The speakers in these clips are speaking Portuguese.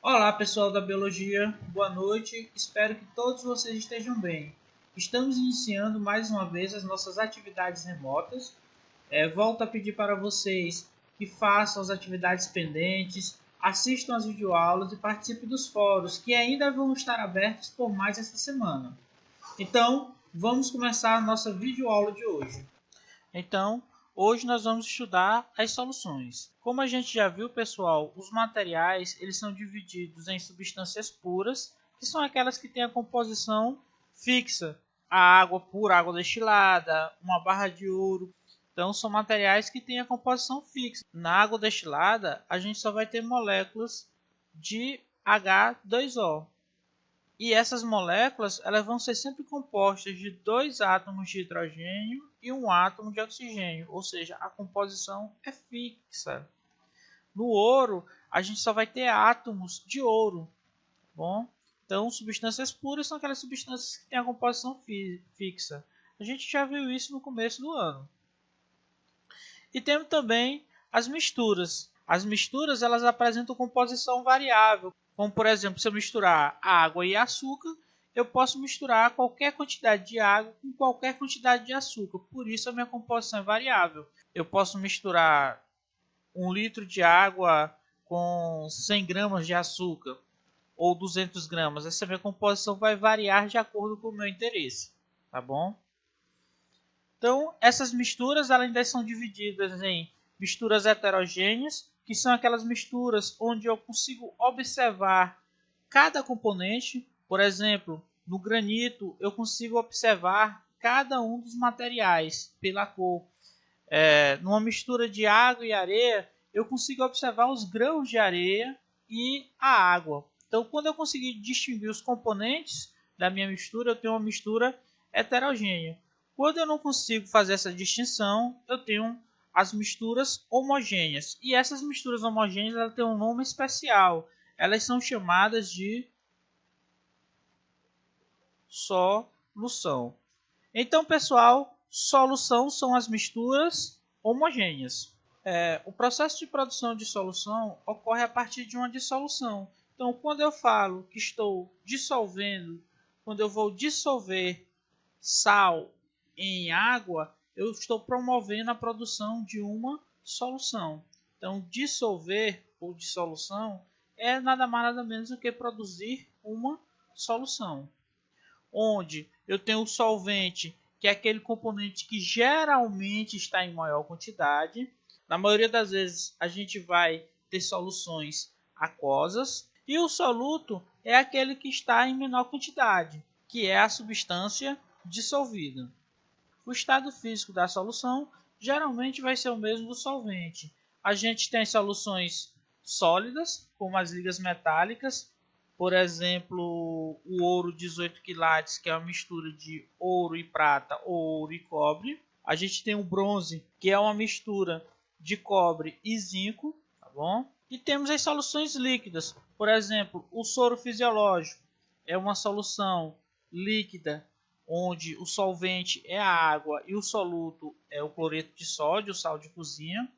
Olá pessoal da Biologia, boa noite, espero que todos vocês estejam bem. Estamos iniciando mais uma vez as nossas atividades remotas. Volto a pedir para vocês que façam as atividades pendentes, assistam às videoaulas e participem dos fóruns que ainda vão estar abertos por mais esta semana. Então, vamos começar a nossa videoaula de hoje. Hoje nós vamos estudar as soluções. Como a gente já viu, pessoal, os materiais eles são divididos em substâncias puras, que são aquelas que têm a composição fixa. A água pura, água destilada, uma barra de ouro. Então, são materiais que têm a composição fixa. Na água destilada, a gente só vai ter moléculas de H2O. E essas moléculas elas vão ser sempre compostas de dois átomos de hidrogênio e um átomo de oxigênio, ou seja, a composição é fixa. No ouro, a gente só vai ter átomos de ouro. Bom? Então, substâncias puras são aquelas substâncias que têm a composição fixa. A gente já viu isso no começo do ano. E temos também as misturas. As misturas elas apresentam composição variável. Como, por exemplo, se eu misturar água e açúcar, eu posso misturar qualquer quantidade de água com qualquer quantidade de açúcar. Por isso, a minha composição é variável. Eu posso misturar 1 litro de água com 100 gramas de açúcar ou 200 gramas. Essa minha composição vai variar de acordo com o meu interesse. Tá bom? Então, essas misturas ainda são divididas em misturas heterogêneas, que são aquelas misturas onde eu consigo observar cada componente. Por exemplo, no granito eu consigo observar cada um dos materiais pela cor. Numa mistura de água e areia, eu consigo observar os grãos de areia e a água. Então, quando eu conseguir distinguir os componentes da minha mistura, eu tenho uma mistura heterogênea. Quando eu não consigo fazer essa distinção, eu tenho as misturas homogêneas. E essas misturas homogêneas elas têm um nome especial. Elas são chamadas de solução. Então, pessoal, solução são as misturas homogêneas. O processo de produção de solução ocorre a partir de uma dissolução. Então, quando eu falo que estou dissolvendo, quando eu vou dissolver sal em água, eu estou promovendo a produção de uma solução. Então, dissolver ou dissolução é nada mais nada menos do que produzir uma solução. Onde eu tenho o solvente, que é aquele componente que geralmente está em maior quantidade. Na maioria das vezes, a gente vai ter soluções aquosas. E o soluto é aquele que está em menor quantidade, que é a substância dissolvida. O estado físico da solução geralmente vai ser o mesmo do solvente. A gente tem soluções sólidas, como as ligas metálicas, por exemplo, o ouro 18 quilates, que é uma mistura de ouro e prata ou ouro e cobre. A gente tem o bronze, que é uma mistura de cobre e zinco, tá bom? E temos as soluções líquidas, por exemplo, o soro fisiológico é uma solução líquida onde o solvente é a água e o soluto é o cloreto de sódio, o sal de cozinha.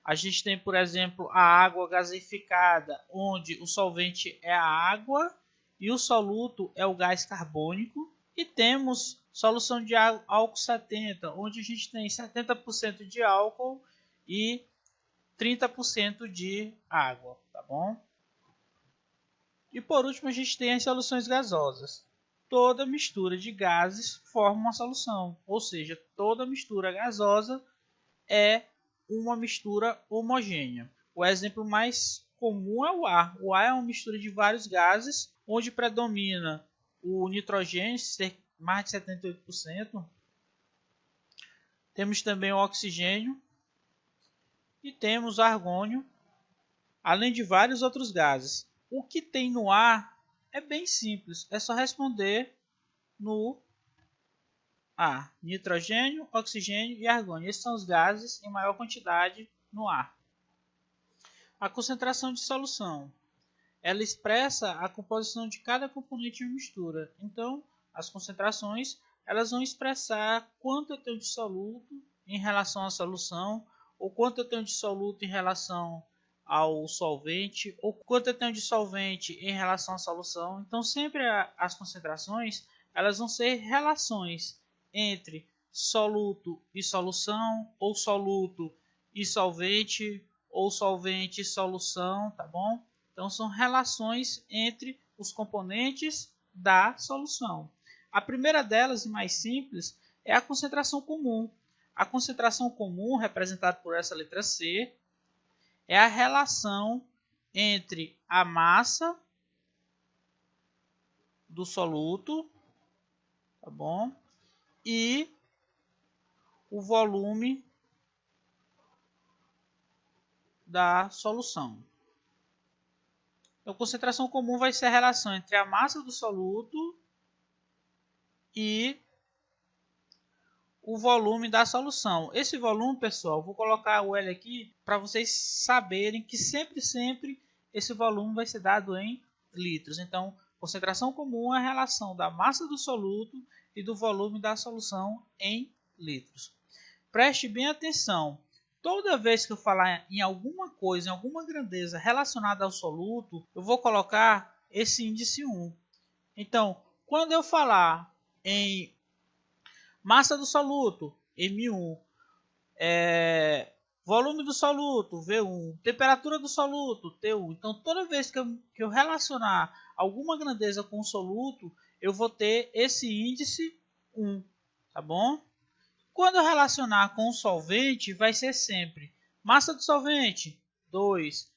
A gente tem, por exemplo, a água gaseificada, onde o solvente é a água e o soluto é o gás carbônico. E temos solução de álcool 70, onde a gente tem 70% de álcool e 30% de água, tá bom? E por último, a gente tem as soluções gasosas. Toda mistura de gases forma uma solução, ou seja, toda mistura gasosa é uma mistura homogênea. O exemplo mais comum é o ar. O ar é uma mistura de vários gases, onde predomina o nitrogênio, mais de 78%. Temos também o oxigênio e temos o argônio, além de vários outros gases. O que tem no ar é bem simples, é só responder no ar: nitrogênio, oxigênio e argônio. Esses são os gases em maior quantidade no ar. A concentração de solução, ela expressa a composição de cada componente de mistura. Então, as concentrações elas vão expressar quanto eu tenho de soluto em relação à solução, ou quanto eu tenho de soluto em relação ao solvente, ou quanto eu tenho de solvente em relação à solução. Então sempre as concentrações elas vão ser relações entre soluto e solução, ou soluto e solvente, ou solvente e solução, tá bom? Então são relações entre os componentes da solução. A primeira delas, e mais simples, é a concentração comum. A concentração comum, representada por essa letra C, é a relação entre a massa do soluto, tá bom? E o volume da solução. Então, concentração comum vai ser a relação entre a massa do soluto e o volume da solução. Esse volume, pessoal, vou colocar o L aqui para vocês saberem que sempre esse volume vai ser dado em litros. Então, concentração comum é a relação da massa do soluto e do volume da solução em litros. Preste bem atenção. Toda vez que eu falar em alguma coisa, em alguma grandeza relacionada ao soluto, eu vou colocar esse índice 1. Então, quando eu falar em massa do soluto, M1, volume do soluto, V1, temperatura do soluto, T1. Então, toda vez que eu relacionar alguma grandeza com o soluto, eu vou ter esse índice 1, tá bom? Quando eu relacionar com o solvente, vai ser sempre massa do solvente, 2,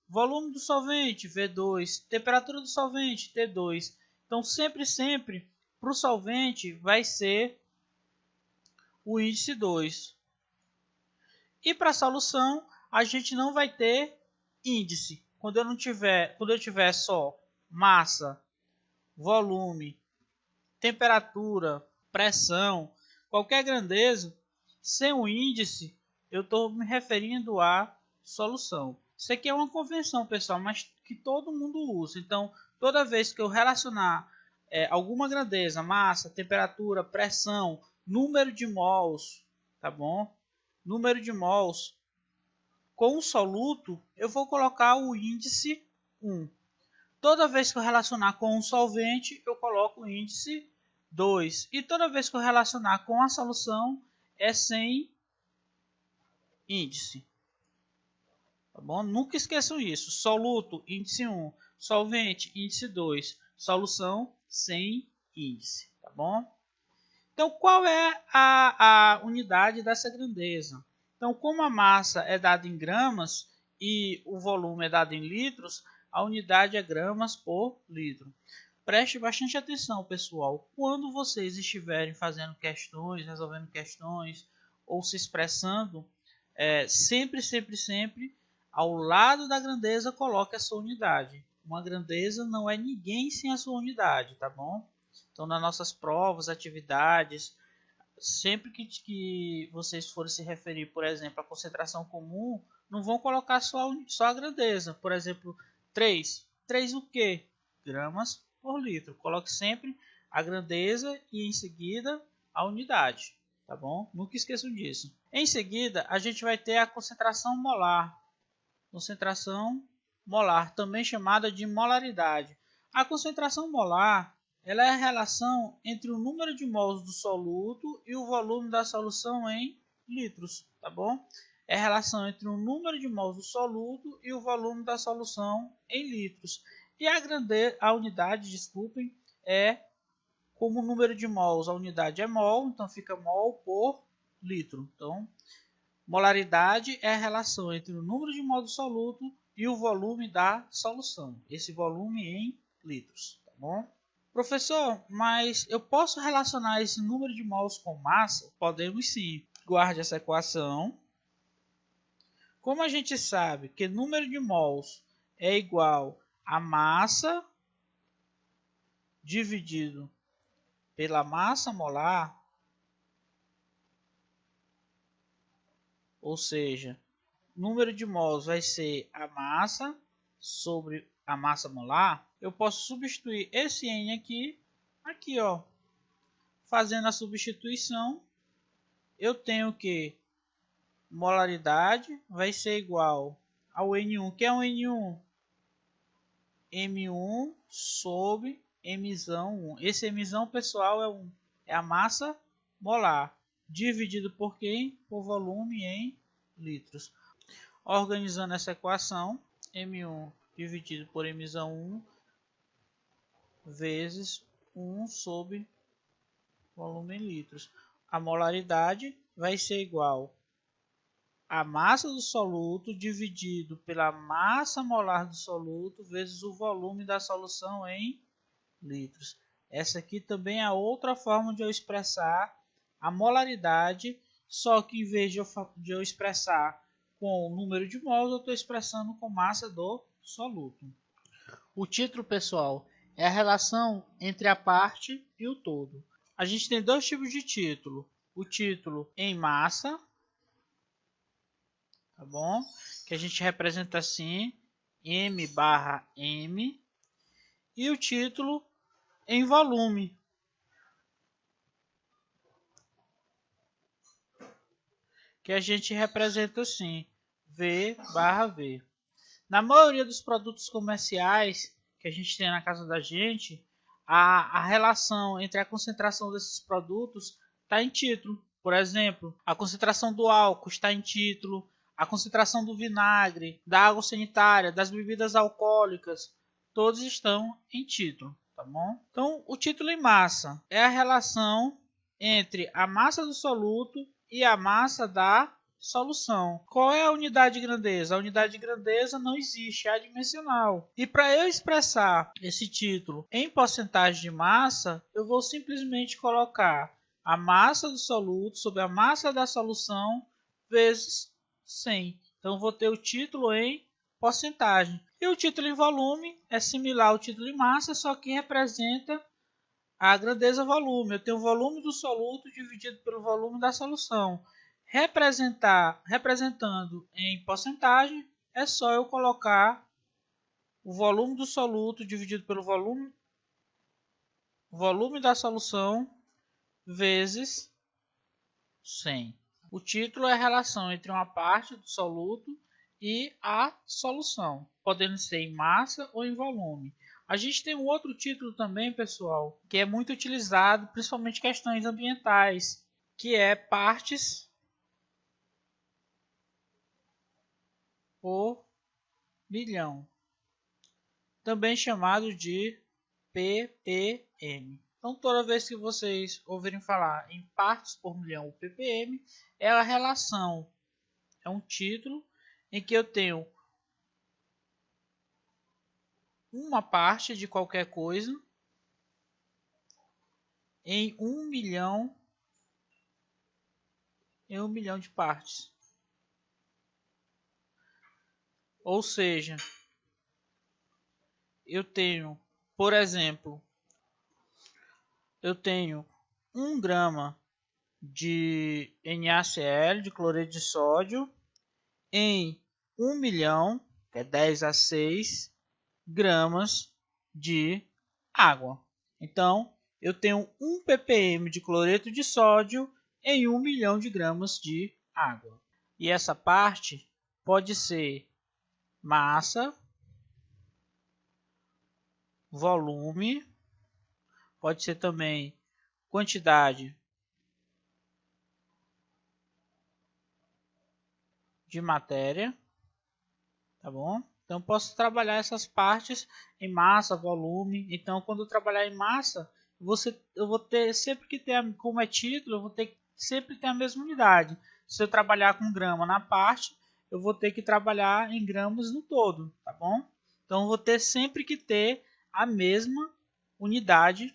volume do solvente, V2, temperatura do solvente, T2. Então, sempre, para o solvente vai ser o índice 2. E para a solução, a gente não vai ter índice. Quando eu tiver só massa, volume, temperatura, pressão, qualquer grandeza, sem um índice, eu estou me referindo à solução. Isso aqui é uma convenção, pessoal, mas que todo mundo usa. Então, toda vez que eu relacionar alguma grandeza, massa, temperatura, pressão, número de mols, tá bom? Número de mols com o soluto, eu vou colocar o índice 1. Toda vez que eu relacionar com um solvente, eu coloco o índice 2. E toda vez que eu relacionar com a solução, é sem índice. Tá bom? Nunca esqueçam isso. Soluto, índice 1. Solvente, índice 2. Solução, sem índice. Tá bom? Então, qual é a unidade dessa grandeza? Então, como a massa é dada em gramas e o volume é dado em litros, a unidade é gramas por litro. Preste bastante atenção, pessoal. Quando vocês estiverem fazendo questões, resolvendo questões ou se expressando, sempre, ao lado da grandeza, coloque a sua unidade. Uma grandeza não é ninguém sem a sua unidade, tá bom? Então, nas nossas provas, atividades, sempre que vocês forem se referir, por exemplo, à concentração comum, não vão colocar só a grandeza. Por exemplo, 3. 3 o quê? Gramas por litro. Coloque sempre a grandeza e em seguida a unidade, tá bom? Nunca esqueçam disso. Em seguida, a gente vai ter a concentração molar. Concentração molar, também chamada de molaridade. A concentração molar ela é a relação entre o número de mols do soluto e o volume da solução em litros, tá bom? É a relação entre o número de mols do soluto e o volume da solução em litros. E a unidade, desculpem, é como o número de mols, a unidade é mol, então fica mol por litro. Então, molaridade é a relação entre o número de mols do soluto e o volume da solução. Esse volume em litros, tá bom? Professor, mas eu posso relacionar esse número de mols com massa? Podemos sim. Guarde essa equação. Como a gente sabe que número de mols é igual a massa dividido pela massa molar, ou seja, número de mols vai ser a massa sobre a massa molar, eu posso substituir esse N aqui, ó. Fazendo a substituição, eu tenho que molaridade vai ser igual ao N1. O que é um N1? M1 sobre Mzão 1. Esse Mzão, pessoal, é a massa molar. Dividido por quem? Por volume em litros. Organizando essa equação, M1 dividido por Mzão 1 vezes 1 sobre volume em litros. A molaridade vai ser igual a massa do soluto dividido pela massa molar do soluto vezes o volume da solução em litros. Essa aqui também é outra forma de eu expressar a molaridade, só que em vez de eu expressar com o número de mols, eu estou expressando com massa do soluto. O título, pessoal, é a relação entre a parte e o todo. A gente tem dois tipos de título. O título em massa, tá bom? Que a gente representa assim, M/M. E o título em volume, que a gente representa assim, V/V. Na maioria dos produtos comerciais que a gente tem na casa da gente, a relação entre a concentração desses produtos está em título. Por exemplo, a concentração do álcool está em título, a concentração do vinagre, da água sanitária, das bebidas alcoólicas, todos estão em título, tá bom? Então, o título em massa é a relação entre a massa do soluto e a massa da solução. Qual é a unidade de grandeza? A unidade de grandeza não existe, é adimensional. E para eu expressar esse título em porcentagem de massa, eu vou simplesmente colocar a massa do soluto sobre a massa da solução vezes 100. Então eu vou ter o título em porcentagem. E o título em volume é similar ao título em massa, só que representa a grandeza volume. Eu tenho o volume do soluto dividido pelo volume da solução. Representando em porcentagem, é só eu colocar o volume do soluto dividido pelo volume da solução vezes 100. O título é a relação entre uma parte do soluto e a solução, podendo ser em massa ou em volume. A gente tem um outro título também, pessoal, que é muito utilizado, principalmente em questões ambientais, que é partes por milhão, também chamado de ppm. Então, toda vez que vocês ouvirem falar em partes por milhão ou ppm, é a relação, é um título em que eu tenho uma parte de qualquer coisa em 1 milhão de partes. Ou seja, eu tenho, por exemplo, eu tenho 1 grama de NaCl, de cloreto de sódio, em 1 milhão, que é 10 a 6 gramas de água. Então, eu tenho 1 ppm de cloreto de sódio em 1 milhão de gramas de água. E essa parte pode ser massa, volume, pode ser também quantidade de matéria, tá bom? Então, posso trabalhar essas partes em massa, volume. Então, quando eu trabalhar em massa, eu vou ter sempre que ter, como é título, eu vou ter que sempre ter a mesma unidade. Se eu trabalhar com grama na parte, eu vou ter que trabalhar em gramas no todo, tá bom? Então, eu vou ter sempre que ter a mesma unidade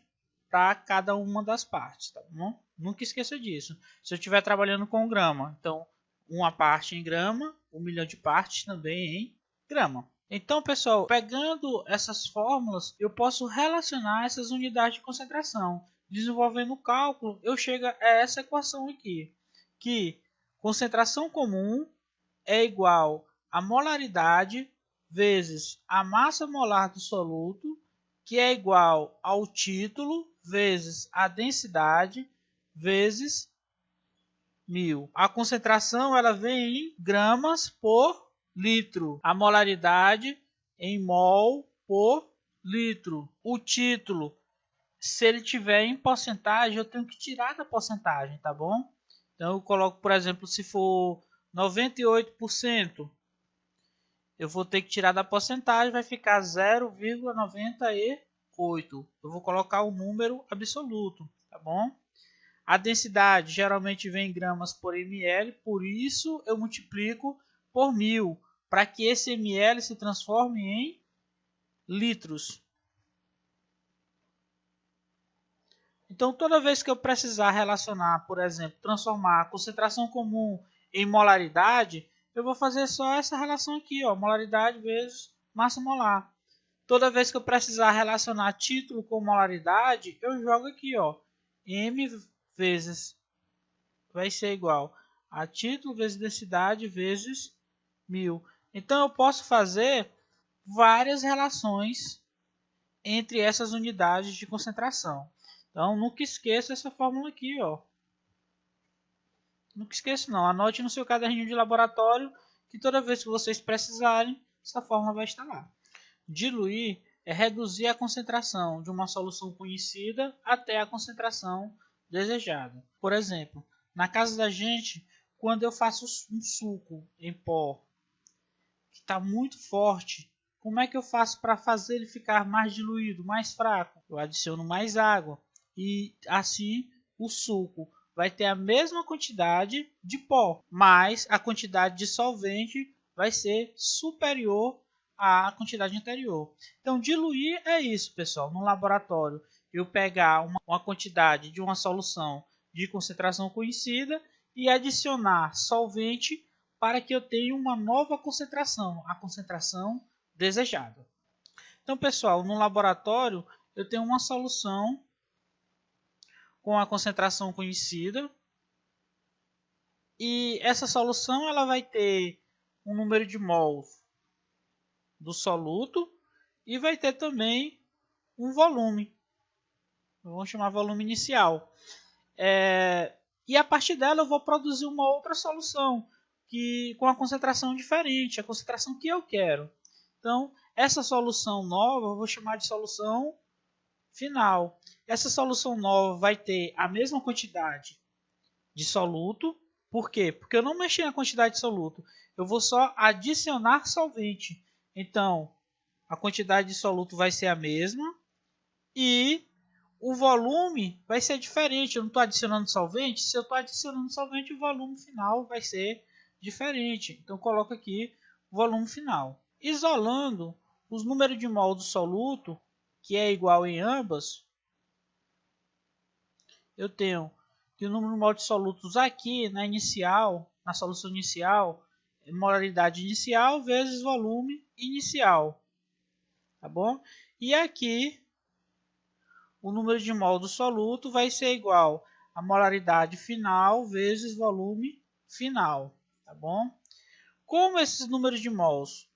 para cada uma das partes, tá bom? Nunca esqueça disso. Se eu estiver trabalhando com grama, então uma parte em grama, 1 milhão de partes também em grama. Então, pessoal, pegando essas fórmulas, eu posso relacionar essas unidades de concentração. Desenvolvendo o cálculo, eu chego a essa equação aqui, que concentração comum é igual a molaridade vezes a massa molar do soluto, que é igual ao título vezes a densidade vezes 1000. A concentração ela vem em gramas por litro, a molaridade em mol por litro. O título, se ele tiver em porcentagem, eu tenho que tirar da porcentagem, tá bom? Então eu coloco, por exemplo, se for 98%, eu vou ter que tirar da porcentagem, vai ficar 0,98. Eu vou colocar o número absoluto, tá bom? A densidade geralmente vem em gramas por ml, por isso eu multiplico por 1000, para que esse ml se transforme em litros. Então, toda vez que eu precisar relacionar, por exemplo, transformar a concentração comum em molaridade, eu vou fazer só essa relação aqui, ó, molaridade vezes massa molar. Toda vez que eu precisar relacionar título com molaridade, eu jogo aqui, ó, m vezes vai ser igual a título vezes densidade vezes 1000. Então, eu posso fazer várias relações entre essas unidades de concentração. Então, nunca esqueça essa fórmula aqui, ó. Nunca esqueça não, anote no seu caderninho de laboratório que toda vez que vocês precisarem, essa fórmula vai estar lá. Diluir é reduzir a concentração de uma solução conhecida até a concentração desejada. Por exemplo, na casa da gente, quando eu faço um suco em pó que está muito forte, como é que eu faço para fazer ele ficar mais diluído, mais fraco? Eu adiciono mais água e assim o suco vai ter a mesma quantidade de pó, mas a quantidade de solvente vai ser superior à quantidade anterior. Então, diluir é isso, pessoal. No laboratório, eu pegar uma quantidade de uma solução de concentração conhecida e adicionar solvente para que eu tenha uma nova concentração, a concentração desejada. Então, pessoal, no laboratório, eu tenho uma solução com a concentração conhecida e essa solução ela vai ter um número de mols do soluto e vai ter também um volume, vamos chamar volume inicial. E a partir dela eu vou produzir uma outra solução com a concentração diferente, a concentração que eu quero. Então, essa solução nova eu vou chamar de solução final. Essa solução nova vai ter a mesma quantidade de soluto. Por quê? Porque eu não mexi na quantidade de soluto. Eu vou só adicionar solvente. Então, a quantidade de soluto vai ser a mesma e o volume vai ser diferente. Eu não estou adicionando solvente. Se eu estou adicionando solvente, o volume final vai ser diferente. Então, coloco aqui o volume final. Isolando os números de mol do soluto, que é igual em ambas, eu tenho que o número de mol de solutos aqui na inicial, na solução inicial, é molaridade inicial vezes volume inicial, tá bom? E aqui o número de mol do soluto vai ser igual a molaridade final vezes volume final, tá bom? Como esses números de mols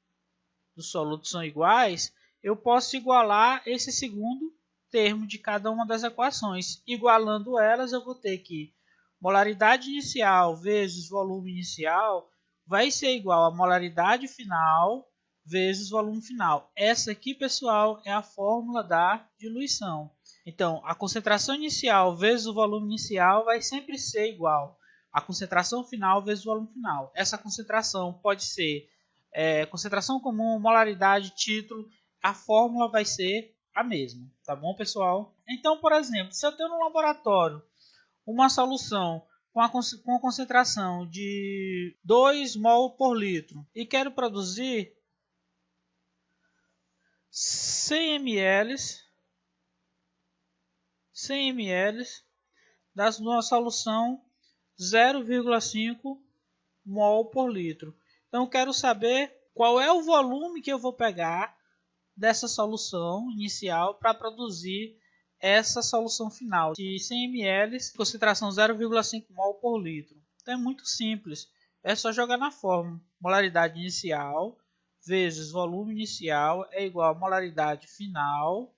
do soluto são iguais, eu posso igualar esse segundo termo de cada uma das equações. Igualando elas, eu vou ter que molaridade inicial vezes volume inicial vai ser igual a molaridade final vezes volume final. Essa aqui, pessoal, é a fórmula da diluição. Então, a concentração inicial vezes o volume inicial vai sempre ser igual à concentração final vezes o volume final. Essa concentração pode ser concentração comum, molaridade, título, a fórmula vai ser a mesma, tá bom, pessoal? Então, por exemplo, se eu tenho no laboratório uma solução com a concentração de 2 mol por litro e quero produzir 100 ml da uma solução 0,5 mol por litro. Então, eu quero saber qual é o volume que eu vou pegar dessa solução inicial para produzir essa solução final de 100 ml, concentração 0,5 mol por litro. Então, é muito simples, é só jogar na fórmula. Molaridade inicial vezes volume inicial é igual a molaridade final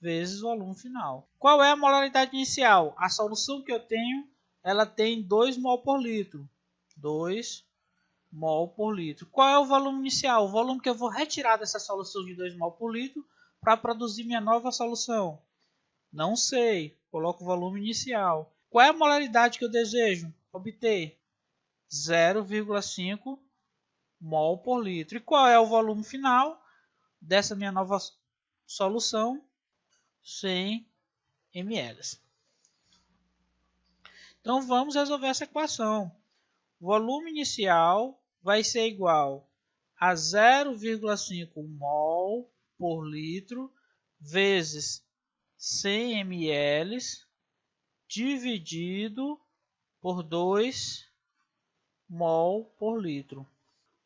vezes volume final. Qual é a molaridade inicial? A solução que eu tenho, ela tem 2 mol por litro. 2 mol por litro. Qual é o volume inicial? O volume que eu vou retirar dessa solução de 2 mol por litro para produzir minha nova solução? Não sei. Coloco o volume inicial. Qual é a molaridade que eu desejo obter? 0,5 mol por litro. E qual é o volume final dessa minha nova solução? 100 ml. Então vamos resolver essa equação. O volume inicial vai ser igual a 0,5 mol por litro vezes 100 ml dividido por 2 mol por litro.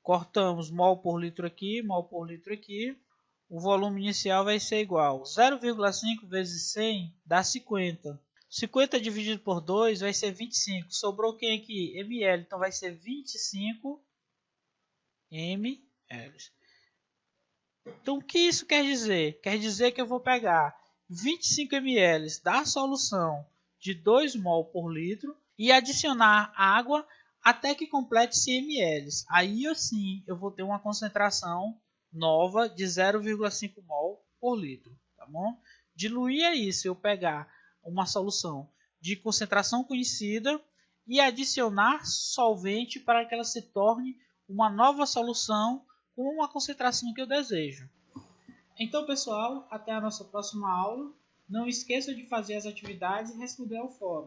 Cortamos mol por litro aqui, mol por litro aqui. O volume inicial vai ser igual. 0,5 vezes 100 dá 50. 50 dividido por 2 vai ser 25. Sobrou quem aqui? ml. Então vai ser 25 ml. Então o que isso quer dizer? Quer dizer que eu vou pegar 25 ml da solução de 2 mol por litro e adicionar água até que complete 100 ml. Aí assim eu vou ter uma concentração nova de 0,5 mol por litro, tá bom? Diluir é isso, eu pegar uma solução de concentração conhecida e adicionar solvente para que ela se torne uma nova solução com uma concentração que eu desejo. Então, pessoal, até a nossa próxima aula. Não esqueça de fazer as atividades e responder ao fórum.